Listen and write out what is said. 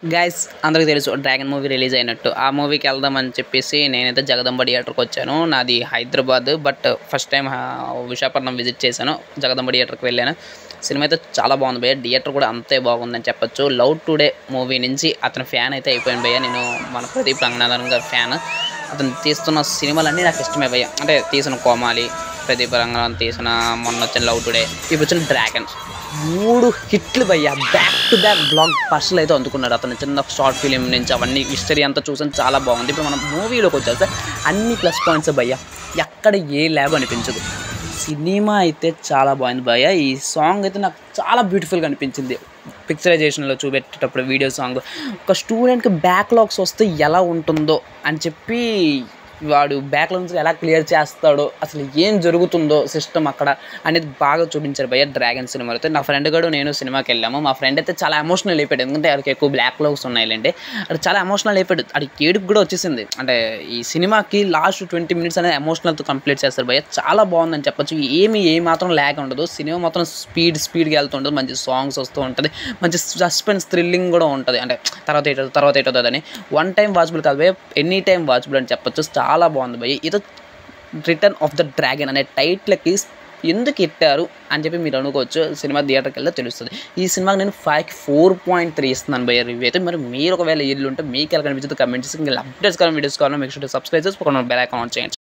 Guys అందరికీ తెలుసు dragon movie release అయినట్టు. ఆ మూవీకి వెళ్దామని చెప్పేసి నేనైతే జగదంబ థియేటర్కి వచ్చాను. నాది Hyderabad, but first time Visakhapatnam visit చేశాను. జగదంబ థియేటర్కి వెళ్ళాను. సినిమా అయితే చాలా బాగుంది భయ్య. థియేటర్ కూడా అంతే బాగుందని చెప్పొచ్చు. లవ్ టుడే మూవీ నుంచి అతని ఫ్యాన్ అయితే అయిపోయాను భయ్య. నేను మన ప్రదీప్ రంగనాథన్ గారి ఫ్యాన్. అతను తీస్తున్న సినిమాలన్నీ నాకు ఇష్టమే భయ్య. అంటే తీసిన కోమాలి, ప్రదీప్ రంగనాథన్ తీసిన మొన్న వచ్చిన లవ్ టుడే, ఇప్పుడు వచ్చిన డ్రాగన్, 3 హిట్లు భయ్య. బ్యాక్ టు బ్యాక్ బ్లాక్ బస్టర్లు అయితే అందుకున్నాడు. అతను చిన్న షార్ట్ ఫిలిం నుంచి అవన్నీ హిస్టరీ అంతా చూసాను, చాలా బాగుంది. ఇప్పుడు మనం మూవీలోకి వచ్చేస్తే అన్ని ప్లస్ పాయింట్స్ భయ్య. ఎక్కడ ఏ ల్యాబ్ అనిపించదు. సినిమా అయితే చాలా బాగుంది భయ్య. ఈ సాంగ్ అయితే నాకు చాలా బ్యూటిఫుల్గా అనిపించింది. పిక్చరైజేషన్లో చూపెట్టేటప్పుడు వీడియో సాంగ్, ఒక స్టూడెంట్కి బ్యాక్లాగ్స్ వస్తే ఎలా ఉంటుందో అని చెప్పి వాడు బ్యాక్లాగ్స్ ఎలా క్లియర్ చేస్తాడో, అసలు ఏం జరుగుతుందో సిస్టమ్ అక్కడ అనేది బాగా చూపించారు భయ్య డ్రాగన్ సినిమాలో అయితే. నా ఫ్రెండ్ కూడా నేను సినిమాకి వెళ్ళాము. మా ఫ్రెండ్ అయితే చాలా ఎమోషనల్ అయిపోయాడు, ఎందుకంటే అక్కడికి ఎక్కువ బ్యాక్లాగ్స్ ఉన్నాయిలేండి. అది చాలా ఎమోషనల్ అయిపోయాడు. అది ఏడుపు కూడా వచ్చేసింది. అంటే ఈ సినిమాకి లాస్ట్ 20 మినిట్స్ అనేది ఎమోషనల్తో కంప్లీట్ చేస్తారు భయ్య. చాలా బాగుందని చెప్పొచ్చు. ఏ మాత్రం ల్యాగ్ ఉండదు. సినిమా మాత్రం స్పీడ్గా వెళ్తుంటుంది. మంచి సాంగ్స్ వస్తూ ఉంటుంది. మంచి సస్పెన్స్ థ్రిల్లింగ్ కూడా ఉంటుంది. అంటే తర్వాత ఏటో అని వన్ టైం వాచబుల్ కాదు భయ్య, ఎనీ టైం వాచబుల్ అని చెప్పొచ్చు. చాలా బాగుంది భయ్య. ఇది రిటర్న్ ఆఫ్ ద డ్రాగన్ అనే టైటిల్కి ఎందుకు ఇట్టారు అని చెప్పి మీరు అనుకోవచ్చు. సినిమా థియేటర్కి వెళ్తే తెలుస్తుంది. ఈ సినిమాకి నేను 5కి 4.3 ఇస్తున్నాను భయ్య రివ్యూ అయితే. మరి మీరు ఒకవేళ ఇల్లు ఉంటే మీకు ఎలా కనిపించింది కమెంట్ చేసి, ఇంకా అప్డేట్స్ కానీ వీడియోస్ కావాలో మీకు సబ్స్క్రైబ్ చేసి బెల్ ఐకాన్ ఆన్ చేయండి.